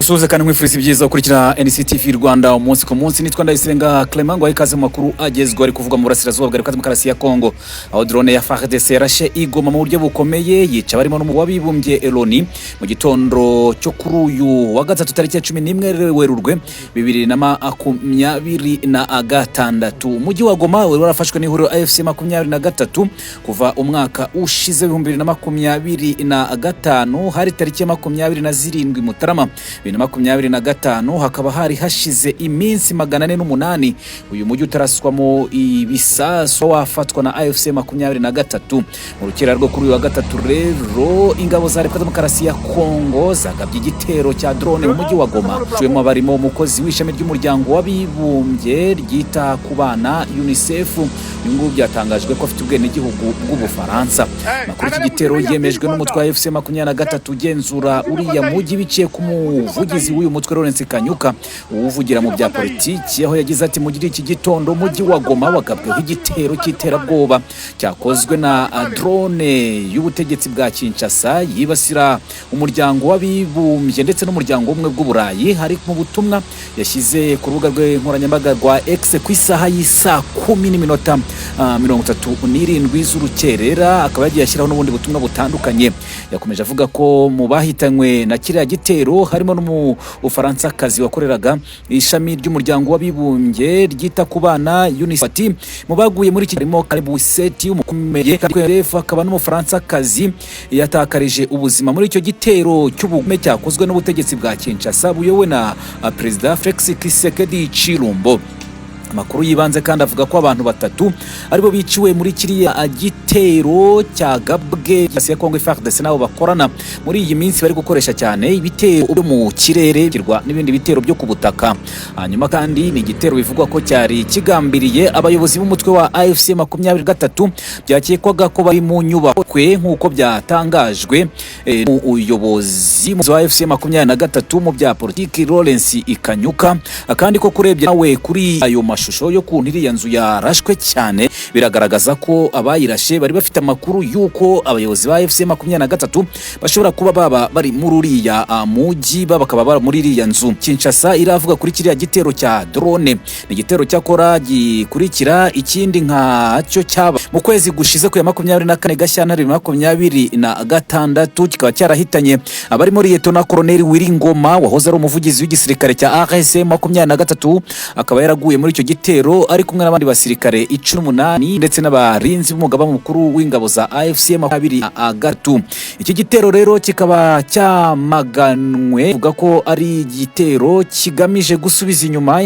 Suze kandi mwifuriza ibyiza ukurikira NCTV Rwanda umunsi ku munsi. Nitwa Ndayisenga Clement ngo ikaze mu makuru agezwe ari kuvuga mu burasirazuba bwa Demokarasi ya Kongo, aho drone ya FARDC yarashe igoma mu buryo bukomeye yica barimo n'umugabo wabibumbye Eloni mu gitondo cyo kuri uyu wa gatatu tariki ya 11 Werurwe 2026. Umujyi wa Goma wari warafashwe n'ihuriro AFC 23 kuva umwaka ushize 2025 hari tariki ya 27 Mutarama 2025 hakaba hari hashize iminsi 408 uyu mujyi utaraswamo ibisaso wafatwa na AFC 23. Mu rukera rwo kuri uyu wa gatatu rero ingabo za Demokarasi ya Kongo zagabye igitero cya drone mu mujyi wa Goma cyemo barimo umukozi w'ishami ry'umuryango wabibumbye ryita ku bana UNICEF. Ngo byatangajwe ko afite ubwene gihugu bw'Ubufaransa. Makuru iki gitero yemejwe n'umutwe wa AFC 23 ugenzura uriya mujyi biciye ku muvugizi w'uyu mutwe Laurent Kanyuka uvugira mu bya politiki, aho yagize ati mugiri iki gitondo umujyi wa Goma wagabweho igitero cy'iterabwoba cyakozwe na drone y'ubutegetsi bwa Kinshasa yibasira umuryango wabibumbye ndetse n'umuryango umwe bw'Uburayi. Hari mu butumwa yashyize ku rubuga rwe nkoranyambaga rwa X ku isaha y'isa 10:37 z'urukerera, akaba yagiye ashyiraho n'ubundi butumwa butandukanye. Yakomeje avuga ko mu bahitanywe na kiriya gitero harimo n'Umufaransa kazi wakoreraga ishami ry'umuryango wabibumbye ryita ku bana UNICEF. Mu baguye muri iki harimo Kalibuseti umukomeye akaba n'Umufaransa kazi yatakarije ubuzima muri icyo gitero cy'ubugume cyakozwe n'ubutegetsi bwa Kinshasa buyobowe na Perezida Felix Tshisekedi Chilombo. Amakuru yibanze kandi avuga ko abantu batatu aribo biciwe muri kiriya gitero cyagabwe ya Kongo. FARDC nabo bakorana muri iyi minsi bari gukoresha cyane ibitero byo mu kirere kirwa n'ibindi bitero byo ku butaka. Hanyuma kandi ni igitero bivugwa ko cyari kigambiriye abayobozi b'umutwe wa AFC 23 byakekwaga ko bari mu nyubakwe nk'uko byatangajwe mu uyobozi wa AFC 23 mu bya politiki Laurent Kanyuka, akandi ko kurebye nawe kuri ayo mashusho yo ku ntiriya nzu yarashwe cyane biragaragaza ko abayirashe bari bafite amakuru yuko abayobozi ba AFC 23 bashobora kuba baba bari muri uriya mujyi bakaba bari muri iriya nzu. Kinshasa iravuga kuri kiriya gitero cya drone ni igitero cyakora gikurikira ikindi nka cyo cyaba mu kwezi gushize ku ya 24 Gashyantare 2026 kikaba cyarahitanye abari muri Lieutenant Colonel Wiringoma wahoze ari umuvugizi w'igisirikare cya ARC 23, akaba yaraguye muri icyo gitero ari kumwe n'abandi basirikare 18 ndetse n'abarinzi b'umugaba mukuru w'ingabo za AFC 23. Iki gitero rero kikaba cyamaganwe vuga ko ari igitero kigamije gusubiza inyuma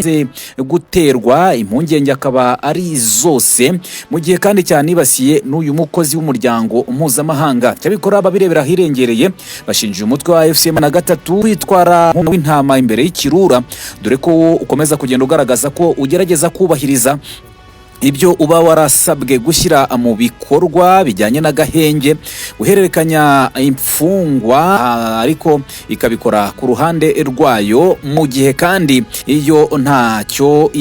guterwa impungenge akaba ari zose, mu gihe kandi cyanibasiye n'uyu mukozi w'umuryango mpuzamahanga cyabikora babirebera hirengereye bashinje umutwe wa AFC 23 kwitwara nk'intama imbere y'ikirura, dore ko ukomeza kugenda ugaragaza ko ugerageza kubahiriza ibyo uba warasabwe gushyira mu bikorwa bijyanye n'agahenge guhererekanya imfungwa, ariko ikabikora ku ruhande rwayo mu gihe kandi iyo ntacyo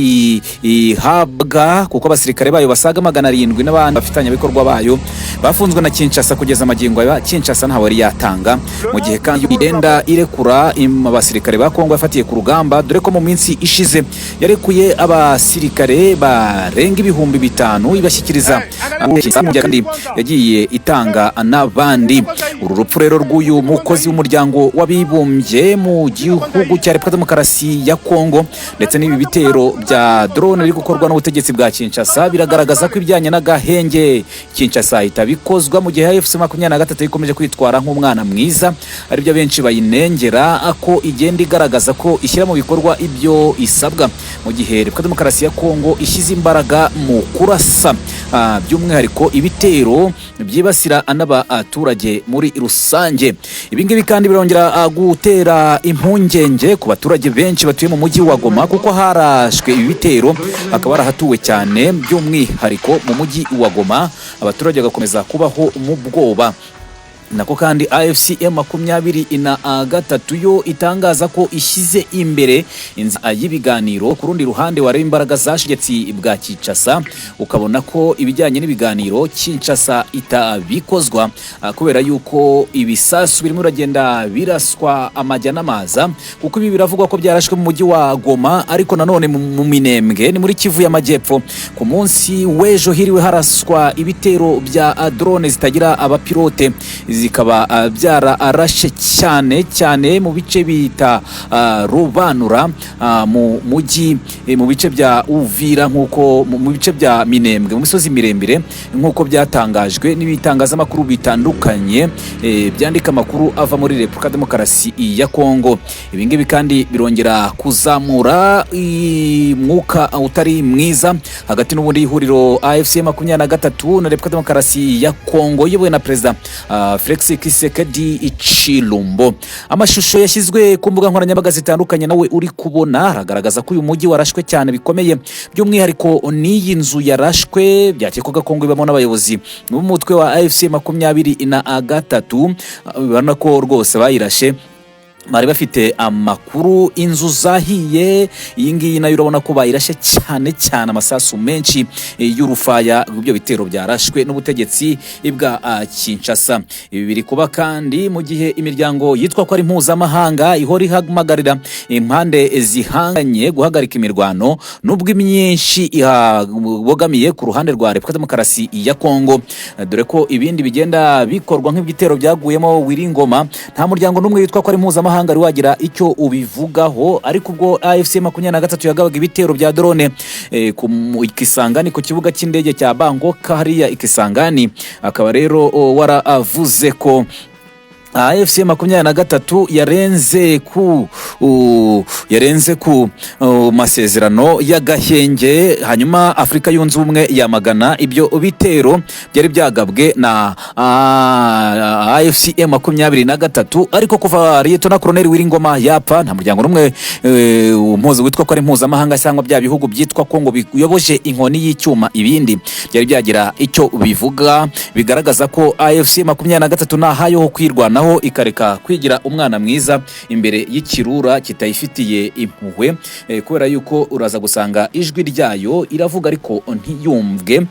ihabwa, kuko abasirikare bayo basaga 700 n'abandi bafitanye bikorwa bayo bafunzwe na Kinshasa kugeza magingo ya Kinshasa ntawe yari yatanga, mu gihe kandi igenda irekura abasirikare ba Kongo yafatiye ku rugamba, dore ko mu minsi ishize yarekuye abasirikare barenga 5,000 ibashyikiriza kandi yagiye itanga n'abandi. Uru rupfu rero rw'uyu mukozi w'umuryango wabibumbye mu gihugu cya Demokarasi ya Kongo ndetse n'ibi bitero bya drone biri gukorwa n'ubutegetsi bwa Kinshasa biragaragaza ko ibijyanye n'agahenge Kinshasa itabikozwa, mu gihe AFC 23 ikomeje kwitwara nk'umwana mwiza, ari byo benshi bayinengera ako igenda igaragaza ko ishyira mu bikorwa ibyo isabwa, mu gihe Demokarasi ya Kongo ishyize imbaraga mu kurasa by'umwihariko ibitero byibasira n'abaturage muri rusange. Ibingibi kandi birongera gutera impungenge ku baturage benshi batuye mu mujyi wa Goma, kuko harashwe ibitero akaba arahatuwe cyane, by'umwihariko mu mujyi wa Goma abaturage bagakomeza kubaho mu bwoba. nako kandi AFC M23 yo itangaza ko ishyize imbere inzira y'ibiganiro. Ku rundi ruhande wareba imbaraga zashigetsi bwa Kinshasa, ukabona ko ibijyanye n'ibiganiro Kinshasa itabikozwa kubera yuko ibisasu birimo uragenda biraswa amajya n'amaza, kuko ibi biravugwa ko byarashwe mu mujyi wa Goma, ariko nanone mu Minembwe ni muri Kivu y'Amajyepfo. Ku munsi w'ejo hiriwe haraswa ibitero bya drone zitagira abapilote, zikaba byararashe cyane mu bice bita Rubanura, mu mujyi, mu bice bya Uvira, nkuko mu bice bya Minembwe, mu misozi mirembire, nkuko byatangajwe n'ibitangazamakuru bitandukanye byandika amakuru ava muri Repubulika Demokarasi ya Kongo. Ibingibi kandi birongera kuzamura umwuka utari mwiza hagati n'ubundi ihuriro AFC M23 na Repubulika Demokarasi ya Kongo iyobowe na Perezida Felix Tshisekedi Tshilombo. Amashusho yashyizwe ku mbuga nkoranyambaga zitandukanye nawe uri kubona aragaragaza ko uyu mujyi warashwe cyane bikomeye, by'umwihariko n'iyi nzu yarashwe byakekwaga ko ngo ibamo n'abayobozi b'umutwe wa AFC M23. Ubona ko rwose bayirashe bari bafite amakuru inzu zahiye. Iyi ngiyi nayo urabona ko bayirashe cyane amasasu menshi y'urufaya ibyo bitero byarashwe n'ubutegetsi bwa Kinshasa. Ibi biri kuba kandi mu gihe imiryango yitwa ko ari mpuzamahanga ihora ihamagarira impande zihanganye guhagarika imirwano, nubwo imyinshi ihagamiye ku ruhande rwa Repubulika Demokarasi ya Kongo, dore ko ibindi bigenda bikorwa nk'ibitero byaguyemo Wiringoma. Nta muryango n'umwe witwa ko ari mpuzamahanga ari wagira icyo ubivugaho, ariko ubwo AFC M23 yagabaga ibitero bya drone ku Kisangani, ku kibuga cy'indege cya Bangkok hariya Ikisangani, akaba rero waravuze ko AFC M23 yarenze ku masezerano y'agahenge, hanyuma Afrika yunze ubumwe yamagana ibyo bitero byari byagabwe na AFC M23. Ariko kuva Lieutenant Colonel Wiringoma yapfa, nta muryango n'umwe umpuzo witwa ko ari mpuzamahanga cyangwa bya bihugu byitwa ko ngo biyoboje inkoni y'icyuma ibindi byari byagira icyo bivuga, bigaragaza ko AFC M23 nahayo ho kwirwana naho ikareka kwigira umwana mwiza imbere y'ikirura kitayifitiye impuhwe, kubera yuko uraza gusanga ijwi ryayo iravuga ariko ntiyumvwe.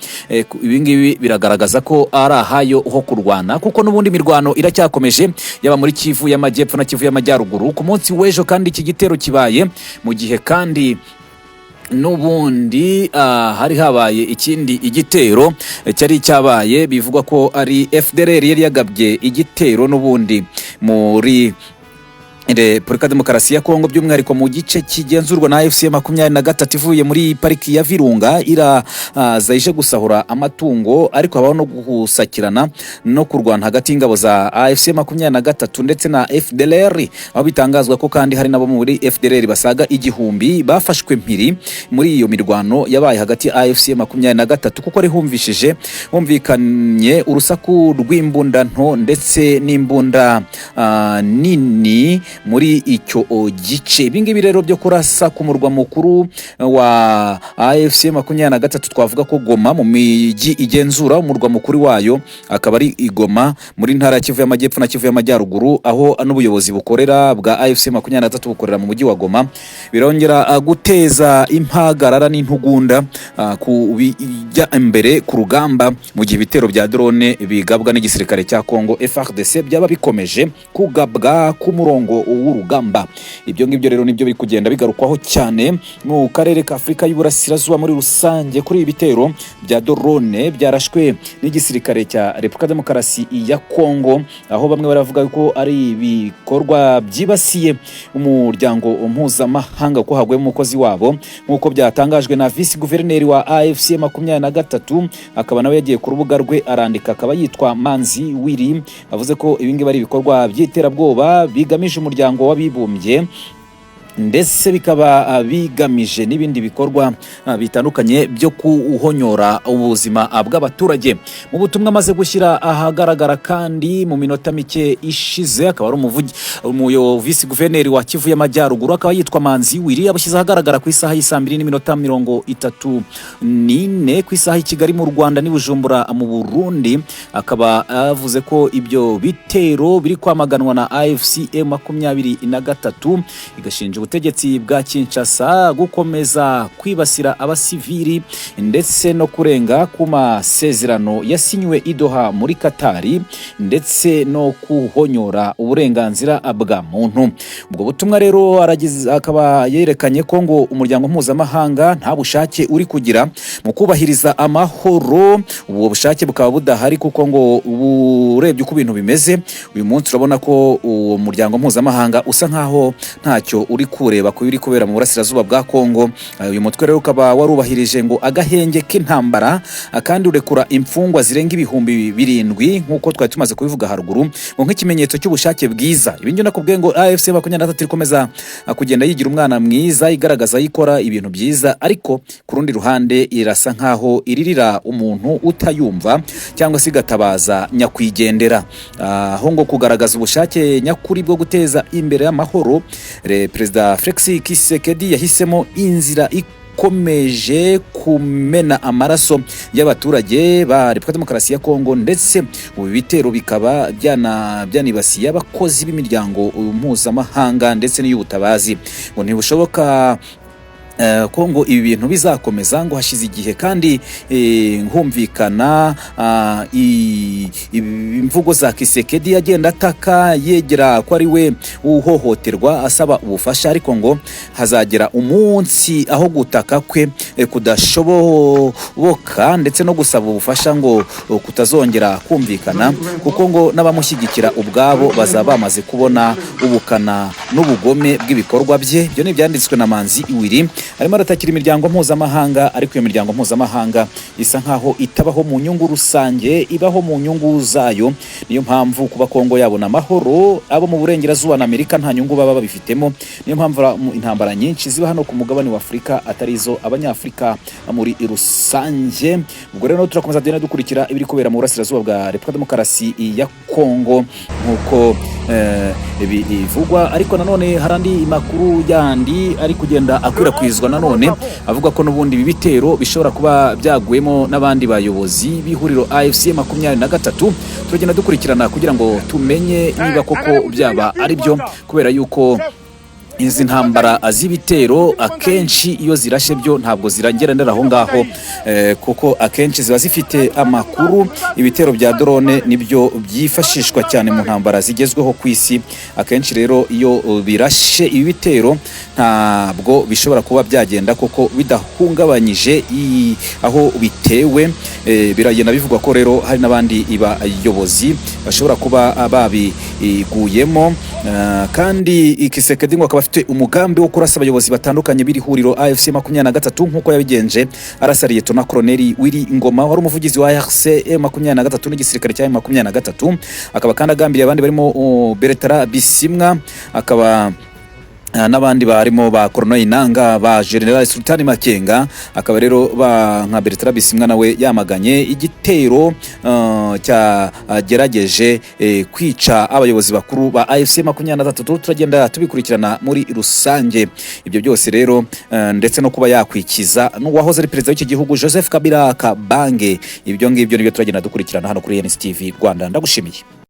Ibingibi biragaragaza ko ari ahayo ho kurwana, kuko n'ubundi mirwano iracyakomeje yaba muri Kivu y'Amajyepfo na Kivu y'Amajyaruguru. Ku munsi w'ejo kandi iki gitero kibaye mu gihe kandi n'ubundi hari habaye ikindi igitero cyari cyabaye, bivugwa ko ari FDLR yari yagabye igitero n'ubundi muri Repubulika Demokarasi ya Kongo, by'umwihariko mu gice kigenzurwa na AFC M23 ivuye muri pariki ya Virunga, iraza ije gusahura amatungo, ariko habaho no gusakirana no kurwana hagati y'ingabo za AFC M23 ndetse na FDLR, aho bitangazwa ko kandi hari nabo muri FDLR basaga igihumbi bafashwe mpiri muri iyo mirwano yabaye hagati ya AFC M23, kuko ari humvikanye urusaku rw'imbunda nto ndetse n'imbunda nini muri icyo gice. Ibingibi rero byo kurasa ku murwa mukuru wa AFC M23 twavuga ko Goma, mu miji igenzura umurwa mukuru wayo akaba ari Igoma muri ntara ya Kivu y'Amajyepfo na Kivu y'Amajyaruguru, aho n'ubuyobozi bukorera bwa AFC M23 bukorera mu mujyi wa Goma, birongera guteza impagarara n'intugunda bijya imbere ku rugamba, mu gihe ibitero bya drone bigabwa n'igisirikare cya Kongo FARDC byaba bikomeje kugabwa ku murongo w'urugamba. Ibyo ngibyo rero nibyo biri kugenda bigarukwaho cyane mu karere ka Afrika y'Uburasirazuba muri rusange, kuri ibitero bya drone byarashwe n'igisirikare cya Repubulika Demokarasi ya Kongo, aho bamwe baravuga ko ari ibikorwa byibasiye umuryango mpuzamahanga ko hagwemo umukozi wabo, nk'uko byatangajwe na Vice Guverineri wa AFC M23, akaba nawe yagiye ku rubuga rwe arandika, akaba yitwa Manzi Wiri, avuze ko ibingibi ari ibikorwa by'iterabwoba bigamije umuryango w'abibumbye ndetse bikaba bigamije n'ibindi bikorwa bitandukanye byo kuhonyora ubuzima bw'abaturage. Mu butumwa amaze gushyira ahagaragara kandi mu minota mike ishize, akaba ari visi guverineri wa Kivu y'Amajyaruguru, akaba yitwa Manzi Willy, abushyize ahagaragara ku isaha y'isa 2:34 ku isaha i Kigali mu Rwanda n'i Bujumbura mu Burundi. Akaba yavuze ko ibyo bitero biri kwamaganwa na AFC M23 igashinja ubutegetsi bwa Kinshasa gukomeza kwibasira abasivili ndetse no kurenga ku masezerano yasinywe i Doha muri Katari, ndetse no kuhonyora uburenganzira bwa muntu. Ubwo butumwa rero akaba yerekanye ko ngo umuryango mpuzamahanga nta bushake uri kugira mu kubahiriza amahoro. Ubwo bushake bukaba budahari kuko ngo urebye uko ibintu bimeze uyu munsi urabona ko uwo muryango mpuzamahanga usa nkaho ntacyo uri kureba ku biri kubera mu burasirazuba bwa Kongo. Uyu mutwe rero ukaba warubahirije ngo agahenge k'intambara kandi urekura imfungwa zirenga 7,000 nkuko twari tumaze kubivuga haruguru, ngo nk'ikimenyetso cy'ubushake bwiza. Ibinyo nakubwiye ngo AFC 23 ikomeza kugenda yigira umwana mwiza, igaragaza yikora ibintu byiza, ariko ku rundi ruhande irasa nkaho iririra umuntu utayumva cyangwa se igatabaza nyakwigendera. Aho ngo kugaragaza ubushake nyakuri bwo guteza imbere y'amahoro, Perezida Felix Tshisekedi yahisemo inzira ikomeje kumena amaraso y'abaturage ba Repubulika Demokarasi ya Kongo, ndetse ubu bitero bikaba byanibasiye abakozi b'imiryango mpuzamahanga ndetse n'iy'ubutabazi. Ngo ntibushoboka Kongo ibi bintu bizakomeza, ngo hashize igihe kandi humvikana imvugo za Tshisekedi yagenda ataka yegera ko ari we uhohoterwa asaba ubufasha, ariko ngo hazagera umunsi aho gutaka kwe kudashoboka ndetse no gusaba ubufasha ngo kutazongera kumvikana, kuko ngo n'abamushyigikira ubwabo bazaba bamaze kubona ubukana n'ubugome bw'ibikorwa bye. Ibyo ni byanditswe na Manzi Willy. Arimo aratakira imiryango mpuzamahanga, ariko iyo miryango mpuzamahanga isa nkaho itabaho mu nyungu rusange, ibaho mu nyungu zayo. Niyo mpamvu kuba Kongo yabona amahoro, abo mu burengerazuba na Amerika nta nyungu baba babifitemo. Niyo mpamvu intambara nyinshi ziba hano ku mugabane wa Afurika atarizo abanyafrika muri rusange. Ubwo rero turakomeza dukurikira ibiri kubera mu burasirazuba bwa Repubulika Demokarasi ya Kongo nkuko bivugwa, ariko nanone harandi makuru yandi ari kugenda akwirakwizwa nanone avuga ko n'ubundi ibitero bishobora kuba byaguyemo n'abandi bayobozi b'ihuriro AFC 23. Turagenda dukurikirana kugira ngo tumenye niba koko byaba ari byo, kubera yuko izi ntambara z'ibitero akenshi iyo zirashe byo ntabwo zirangeranira aho ngaho, kuko akenshi ziba zifite amakuru. Ibitero bya drone nibyo byifashishwa cyane mu ntambara zigezweho ku isi. Akenshi rero iyo birashe ibi bitero ntabwo bishobora kuba byagenda kuko bidahungabanyije aho bitewe. Biragenda bivugwa ko rero hari n'abandi bayobozi bashobora kuba babiguyemo, kandi Tshisekedi ngo akaba afite umugambi wo kurasa abayobozi batandukanye b'iri huriro AFC 23 nkuko yabigenje arasa Liyetona Koloneli Willy Ngoma wari umuvugizi wa AFC 23 n'igisirikare cya 23. Akaba kandi agambiriye abandi barimo Bertrand Bisimwa, akaba n'abandi barimo ba Colonel Inanga, ba General Sultani Makenga. Akaba rero nka Bertrand Bisimwa nawe yamaganye igitero cyagerageje kwica abayobozi bakuru ba AFC 23. Turagenda tubikurikirana muri rusange ibyo byose rero, ndetse no kuba yakwikiza n'uwahoze ari perezida w'iki gihugu Joseph Kabila Kabange. Ibyo ngibyo nibyo turagenda dukurikirana hano kuri NSTV Rwanda. Ndagushimiye.